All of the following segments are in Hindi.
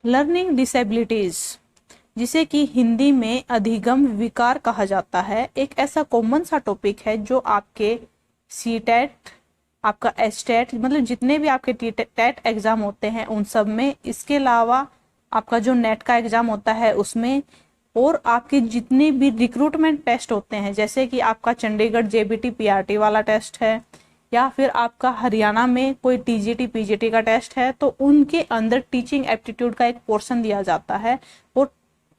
लर्निंग डिसेबिलिटीज, जिसे कि हिंदी में अधिगम विकार कहा जाता है, एक ऐसा कॉमन सा टॉपिक है जो आपके सीटेट, आपका एस्टेट, मतलब जितने भी आपके टेट एग्जाम होते हैं उन सब में, इसके अलावा आपका जो नेट का एग्जाम होता है उसमें, और आपके जितने भी रिक्रूटमेंट टेस्ट होते हैं, जैसे कि आपका चंडीगढ़ जेबीटी पीआरटी वाला टेस्ट है, या फिर आपका हरियाणा में कोई टीजीटी पीजीटी का टेस्ट है, तो उनके अंदर टीचिंग एप्टीट्यूड का एक पोर्शन दिया जाता है। और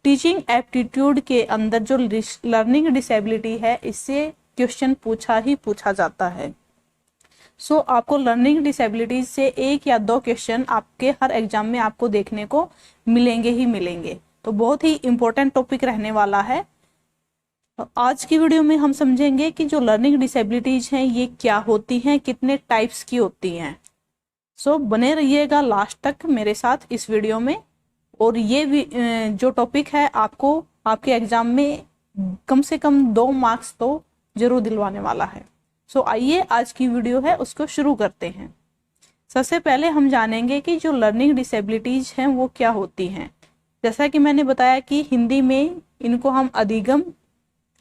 टीचिंग एप्टीट्यूड के अंदर जो लर्निंग डिसेबिलिटी है, इससे क्वेश्चन पूछा ही पूछा जाता है। सो आपको लर्निंग डिसेबिलिटीज से एक या दो क्वेश्चन आपके हर एग्जाम में आपको देखने को मिलेंगे ही मिलेंगे। तो बहुत ही इंपॉर्टेंट टॉपिक रहने वाला है। आज की वीडियो में हम समझेंगे कि जो लर्निंग डिसेबिलिटीज हैं ये क्या होती हैं, कितने टाइप्स की होती हैं। सो बने रहिएगा लास्ट तक मेरे साथ इस वीडियो में। और ये जो टॉपिक है आपको आपके एग्जाम में कम से कम 2 मार्क्स तो जरूर दिलवाने वाला है। सो आइए आज की वीडियो है उसको शुरू करते हैं। सबसे पहले हम जानेंगे कि जो लर्निंग डिसेबिलिटीज हैं वो क्या होती हैं। जैसा कि मैंने बताया कि हिंदी में इनको हम अधिगम,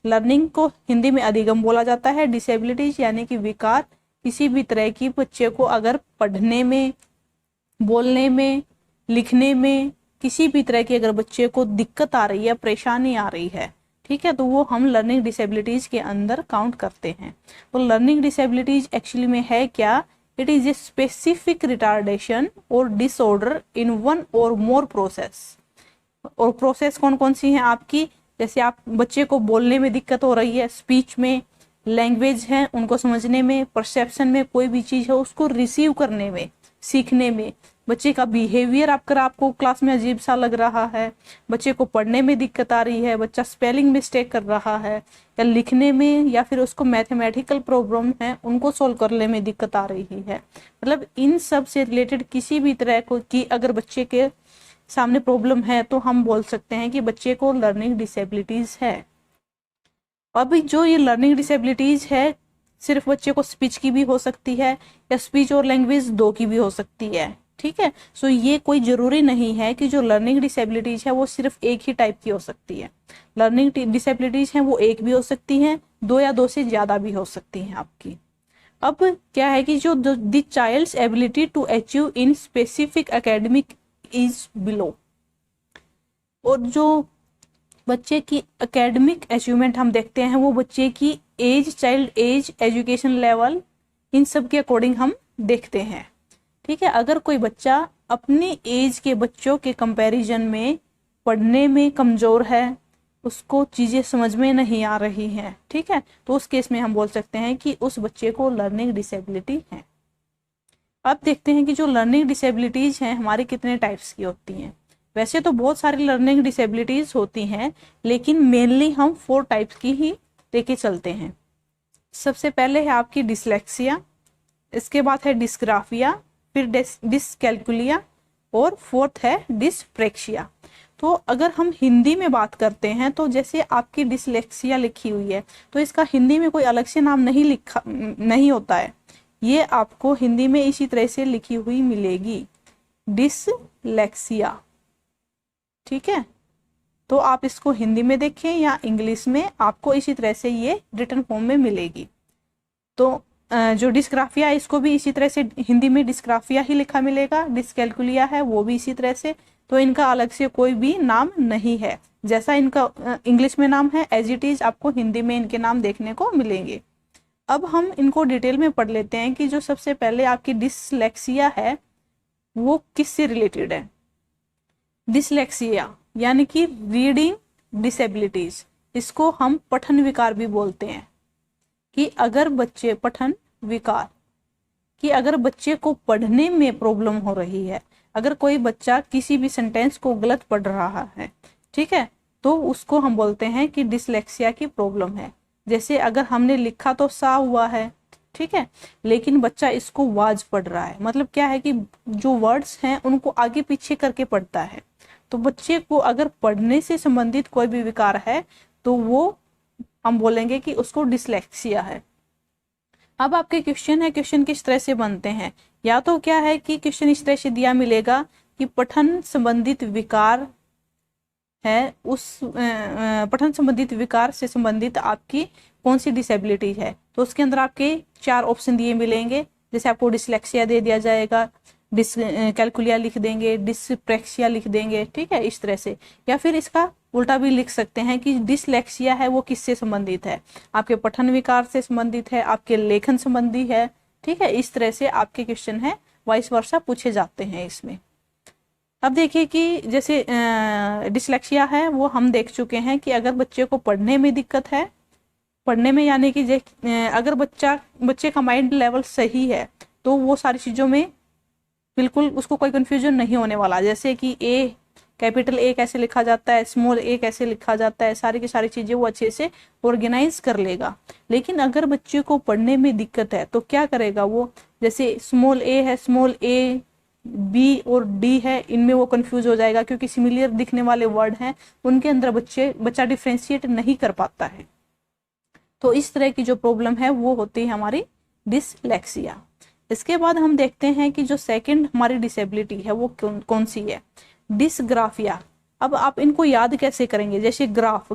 लर्निंग को हिंदी में अधिगम बोला जाता है। डिसेबिलिटीज यानी कि विकार, किसी भी तरह की बच्चे को अगर पढ़ने में, बोलने में, लिखने में किसी भी तरह की अगर बच्चे को दिक्कत आ रही है, परेशानी आ रही है, ठीक है, तो वो हम लर्निंग डिसेबिलिटीज के अंदर काउंट करते हैं। तो लर्निंग डिसेबिलिटीज एक्चुअली में है क्या? It is a specific retardation और डिसऑर्डर इन वन और मोर प्रोसेस। और प्रोसेस कौन कौन सी हैं आपकी? जैसे आप बच्चे को बोलने में दिक्कत हो रही है, स्पीच में, लैंग्वेज है उनको समझने में, परसेप्शन में, कोई भी चीज है उसको रिसीव करने में, सीखने में, बच्चे का बिहेवियर आपको क्लास में अजीब सा लग रहा है, बच्चे को पढ़ने में दिक्कत आ रही है, बच्चा स्पेलिंग मिस्टेक कर रहा है, या लिखने में, या फिर उसको मैथमेटिकल प्रॉब्लम है उनको सोल्व करने में दिक्कत आ रही है, मतलब इन सब से रिलेटेड किसी भी तरह को की अगर बच्चे के सामने प्रॉब्लम है तो हम बोल सकते हैं कि बच्चे को लर्निंग डिसेबिलिटीज है। अभी जो ये लर्निंग डिसेबिलिटीज है, सिर्फ बच्चे को स्पीच की भी हो सकती है, या स्पीच और लैंग्वेज दो की भी हो सकती है, ठीक है। सो ये कोई जरूरी नहीं है कि जो लर्निंग डिसेबिलिटीज है वो सिर्फ एक ही टाइप की हो सकती है। लर्निंग डिसेबिलिटीज है वो एक भी हो सकती है, 2 या 2 से ज्यादा भी हो सकती हैं आपकी। अब क्या है कि जो the child's ability to achieve in specific academic is below, और जो बच्चे की एकेडमिक अचीवमेंट हम देखते हैं वो बच्चे की age, child age, education level, इन सब के अकॉर्डिंग हम देखते हैं, ठीक है। अगर कोई बच्चा अपनी एज के बच्चों के कंपैरिजन में पढ़ने में कमजोर है, उसको चीजें समझ में नहीं आ रही हैं, ठीक है, तो उस केस में हम बोल सकते हैं कि उस बच्चे को लर्निंग डिसेबिलिटी है। अब देखते हैं कि जो लर्निंग डिसेबिलिटीज हैं हमारी कितने टाइप्स की होती हैं। वैसे तो बहुत सारी लर्निंग डिसेबिलिटीज होती हैं, लेकिन मेनली हम 4 टाइप्स की ही लेके चलते हैं। सबसे पहले है आपकी डिसलेक्सिया, इसके बाद है डिस्ग्राफिया, फिर डिसकैल्कुलिया, और फोर्थ है डिसप्रेक्सिया। तो अगर हम हिंदी में बात करते हैं तो जैसे आपकी डिसलेक्सिया लिखी हुई है तो इसका हिंदी में कोई अलग से नाम नहीं होता है, ये आपको हिंदी में इसी तरह से लिखी हुई मिलेगी, डिसलेक्सिया, ठीक है। तो आप इसको हिंदी में देखें या इंग्लिश में, आपको इसी तरह से ये रिटन फॉर्म में मिलेगी। तो जो डिस्ग्राफिया है इसको भी इसी तरह से हिंदी में डिस्ग्राफिया ही लिखा मिलेगा, डिसकैल्कुलिया है वो भी इसी तरह से, तो इनका अलग से कोई भी नाम नहीं है। जैसा इनका इंग्लिश में नाम है एज इट इज आपको हिंदी में इनके नाम देखने को मिलेंगे। अब हम इनको डिटेल में पढ़ लेते हैं कि जो सबसे पहले आपकी डिसलेक्सिया है वो किससे रिलेटेड है। डिसलेक्सिया यानी कि रीडिंग डिसेबिलिटीज, इसको हम पठन विकार भी बोलते हैं, कि अगर बच्चे पठन विकार, कि अगर बच्चे को पढ़ने में प्रॉब्लम हो रही है, अगर कोई बच्चा किसी भी सेंटेंस को गलत पढ़ रहा है, ठीक है, तो उसको हम बोलते हैं कि डिसलेक्सिया की प्रॉब्लम है। जैसे अगर हमने लिखा तो सा हुआ है, ठीक है, लेकिन बच्चा इसको वाज पढ़ रहा है, मतलब क्या है कि जो वर्ड्स हैं उनको आगे पीछे करके पढ़ता है। तो बच्चे को अगर पढ़ने से संबंधित कोई भी विकार है तो वो हम बोलेंगे कि उसको डिसलेक्सिया है। अब आपके क्वेश्चन है, क्वेश्चन किस तरह से बनते हैं, या तो क्या है कि क्वेश्चन इस तरह से दिया मिलेगा कि पठन संबंधित विकार है, उस पठन संबंधित विकार से संबंधित आपकी कौन सी डिसेबिलिटी है। तो उसके अंदर आपके 4 ऑप्शन दिए मिलेंगे, जैसे आपको डिसलेक्सिया दे दिया जाएगा, कैलकुलिया लिख देंगे, डिसप्रेक्सिया लिख देंगे, ठीक है, इस तरह से। या फिर इसका उल्टा भी लिख सकते हैं कि डिसलेक्सिया है वो किससे संबंधित है, आपके पठन विकार से संबंधित है, आपके लेखन संबंधी है, ठीक है। इस तरह से आपके क्वेश्चन है वाइस वर्सा पूछे जाते हैं इसमें। अब देखिए कि जैसे डिसलेक्सिया है वो हम देख चुके हैं कि अगर बच्चे को पढ़ने में दिक्कत है, पढ़ने में यानी कि अगर बच्चे का माइंड लेवल सही है तो वो सारी चीज़ों में बिल्कुल उसको कोई कंफ्यूजन नहीं होने वाला। जैसे कि ए, कैपिटल ए कैसे लिखा जाता है, स्मॉल ए कैसे लिखा जाता है, सारी की सारी चीज़ें वो अच्छे से ऑर्गेनाइज कर लेगा। लेकिन अगर बच्चे को पढ़ने में दिक्कत है तो क्या करेगा वो, जैसे स्मॉल ए है, स्मॉल ए बी और डी है, इनमें वो कंफ्यूज हो जाएगा क्योंकि सिमिलर दिखने वाले वर्ड हैं, उनके अंदर बच्चा डिफ्रेंशिएट नहीं कर पाता है। तो इस तरह की जो प्रॉब्लम है वो होती है हमारी डिसलेक्सिया। इसके बाद हम देखते हैं कि जो सेकंड हमारी डिसेबिलिटी है वो कौन सी है, डिसग्राफिया। अब आप इनको याद कैसे करेंगे, जैसे ग्राफ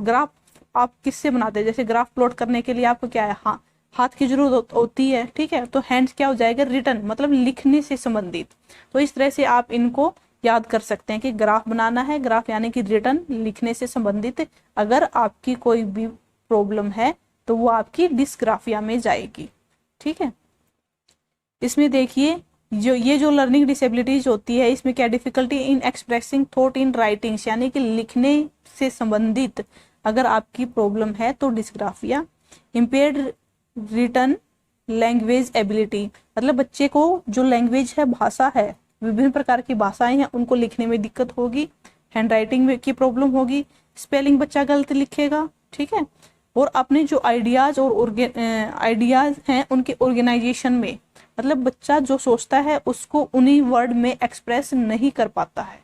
आप किससे बनाते हैं, जैसे ग्राफ प्लॉट करने के लिए आपको क्या है, हाँ, हाथ की जरूरत होती है, ठीक है। तो हैंड्स क्या हो जाएगा, रिटन, मतलब लिखने से संबंधित। तो इस तरह से आप इनको याद कर सकते हैं कि ग्राफ बनाना है, ग्राफ यानी कि रिटन, लिखने से संबंधित। अगर आपकी कोई भी प्रॉब्लम है तो वो आपकी डिसग्राफिया में जाएगी, ठीक है। इसमें देखिए ये जो लर्निंग डिसेबिलिटीज होती है, इसमें क्या, difficulty in expressing thought in writings, यानी कि लिखने से संबंधित अगर आपकी प्रॉब्लम है तो dysgraphia. Impaired written language ability, मतलब बच्चे को जो लैंग्वेज है, भाषा है, विभिन्न प्रकार की भाषाएं हैं, उनको लिखने में दिक्कत होगी, हैंड राइटिंग की प्रॉब्लम होगी, स्पेलिंग बच्चा गलत लिखेगा, ठीक है। और अपने जो आइडियाज और आइडियाज हैं उनके ऑर्गेनाइजेशन में, मतलब बच्चा जो सोचता है उसको उन्हीं वर्ड में एक्सप्रेस नहीं कर पाता है,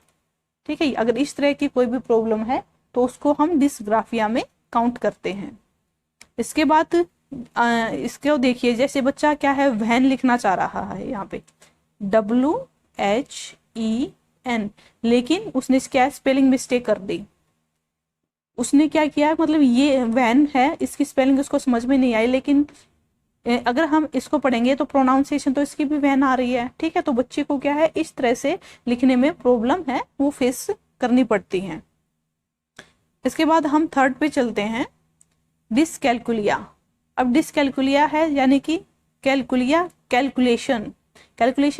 ठीक है। अगर इस तरह की कोई भी प्रॉब्लम है तो उसको हम डिसग्राफिया में काउंट करते हैं। इसके बाद इसको देखिए, जैसे बच्चा क्या है, वैन लिखना चाह रहा है, यहाँ पे WHEN, लेकिन उसने क्या स्पेलिंग मिस्टेक कर दी। उसने क्या किया, मतलब ये वैन है, इसकी स्पेलिंग उसको समझ में नहीं आई, लेकिन अगर हम इसको पढ़ेंगे तो प्रोनाउंसिएशन तो इसकी भी वैन आ रही है, ठीक है। तो बच्चे को क्या है, इस तरह से लिखने में प्रॉब्लम है वो फेस करनी पड़ती है। इसके बाद हम थर्ड पे चलते हैं, डिसकैलकुलिया। अब डिसकैलकुलिया है यानी कि कैलकुलेशन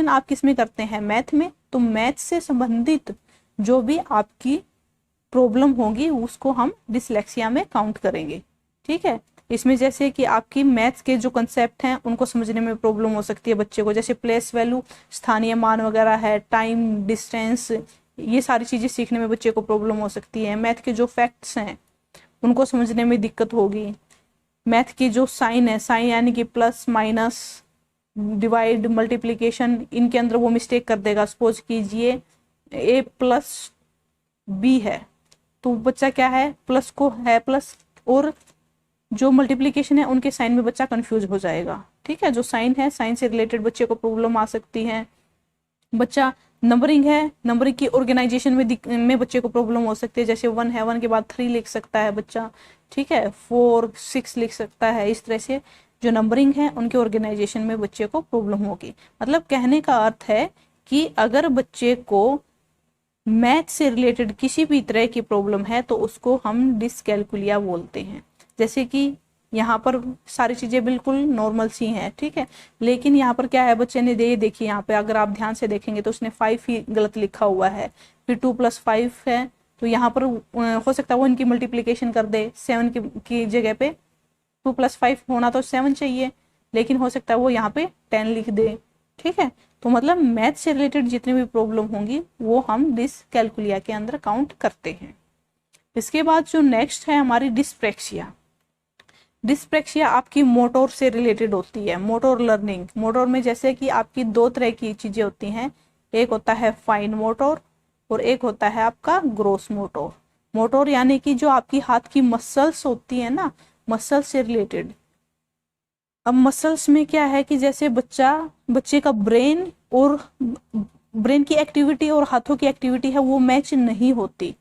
आप किस में करते हैं, मैथ में। तो मैथ से संबंधित जो भी आपकी प्रॉब्लम होगी उसको हम डिसलेक्सिया में काउंट करेंगे, ठीक है। इसमें जैसे कि आपकी मैथ्स के जो कंसेप्ट हैं उनको समझने में प्रॉब्लम हो सकती है बच्चे को, जैसे प्लेस वैल्यू, स्थानीय मान वगैरह है, टाइम, डिस्टेंस, ये सारी चीजें सीखने में बच्चे को प्रॉब्लम हो सकती है। मैथ के जो फैक्ट्स हैं उनको समझने में दिक्कत होगी। मैथ की जो साइन है, साइन यानी कि प्लस, माइनस, डिवाइड, मल्टीप्लीकेशन, इनके अंदर वो मिस्टेक कर देगा। सपोज कीजिए A+B है तो बच्चा क्या है, प्लस को है प्लस, और जो मल्टीप्लीकेशन है उनके साइन में बच्चा कंफ्यूज हो जाएगा, ठीक है। जो साइन है, साइन से रिलेटेड बच्चे को प्रॉब्लम आ सकती है। बच्चा नंबरिंग है, नंबरिंग की ऑर्गेनाइजेशन में बच्चे को प्रॉब्लम हो सकती है, जैसे 1 है, 1 के बाद 3 लिख सकता है बच्चा, ठीक है, 4, 6 लिख सकता है। इस तरह से जो नंबरिंग है उनके ऑर्गेनाइजेशन में बच्चे को प्रॉब्लम होगी। मतलब कहने का अर्थ है कि अगर बच्चे को मैथ से रिलेटेड किसी भी तरह की प्रॉब्लम है तो उसको हम डिसकैलकुलिया बोलते हैं। जैसे कि यहाँ पर सारी चीजें बिल्कुल नॉर्मल सी हैं, ठीक है, लेकिन यहाँ पर क्या है, बच्चे ने देखिए यहाँ पे अगर आप ध्यान से देखेंगे तो उसने 5 ही गलत लिखा हुआ है, फिर 2+5 है, तो यहाँ पर हो सकता है वो इनकी मल्टीप्लीकेशन कर दे, 7 की जगह पे 2+5 होना तो 7 चाहिए, लेकिन हो सकता है वो यहाँ पे 10 लिख दे, ठीक है। तो मतलब मैथ से रिलेटेड जितनी भी प्रॉब्लम होंगी वो हम डिसकैलकुलिया के अंदर काउंट करते हैं। इसके बाद जो नेक्स्ट है हमारी डिस्प्रेक्सिया। डिस्प्रेक्सिया आपकी मोटोर से रिलेटेड होती है, मोटोर लर्निंग। मोटोर में जैसे कि आपकी 2 तरह की चीजें होती हैं, एक होता है फाइन मोटोर और एक होता है आपका ग्रोस मोटोर। मोटोर यानी कि जो आपकी हाथ की मसल्स होती है ना, मसल से रिलेटेड। अब मसल्स में क्या है कि जैसे बच्चे का ब्रेन और ब्रेन की एक्टिविटी और हाथों की एक्टिविटी है वो मैच नहीं होती।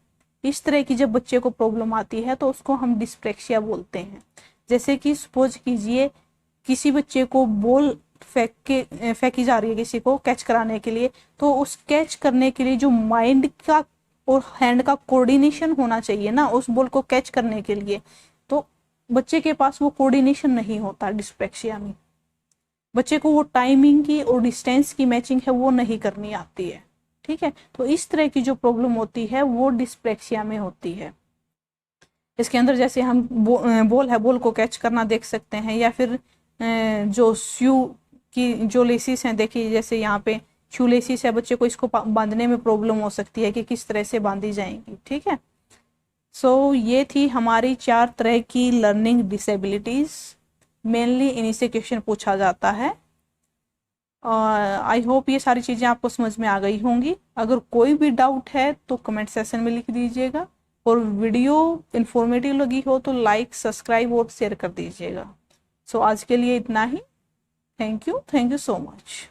इस तरह की जब बच्चे को प्रॉब्लम आती है तो उसको हम डिस्प्रेक्सिया बोलते हैं। जैसे कि सपोज कीजिए किसी बच्चे को बॉल फेंकी जा रही है किसी को कैच कराने के लिए, तो उस कैच करने के लिए जो माइंड का और हैंड का कोऑर्डिनेशन होना चाहिए ना उस बॉल को कैच करने के लिए, तो बच्चे के पास वो कोऑर्डिनेशन नहीं होता डिस्प्रेक्सिया में। बच्चे को वो टाइमिंग की और डिस्टेंस की मैचिंग है वो नहीं करनी आती है। ठीक है, तो इस तरह की जो प्रॉब्लम होती है वो डिस्प्रेक्सिया में होती है। इसके अंदर जैसे हम बॉल है, बॉल को कैच करना देख सकते हैं, या फिर जो शू की जो लेसिस हैं देखिए, जैसे यहाँ पे शू लेसिस है, बच्चे को इसको बांधने में प्रॉब्लम हो सकती है कि किस तरह से बांधी जाएंगी। ठीक है, सो ये थी हमारी 4 तरह की लर्निंग डिसेबिलिटीज, मेनली इन्हीं से क्वेश्चन पूछा जाता है। आई होप ये सारी चीज़ें आपको समझ में आ गई होंगी। अगर कोई भी डाउट है तो कमेंट सेक्शन में लिख दीजिएगा, और वीडियो इन्फॉर्मेटिव लगी हो तो लाइक, सब्सक्राइब और शेयर कर दीजिएगा। सो आज के लिए इतना ही। Thank you so much.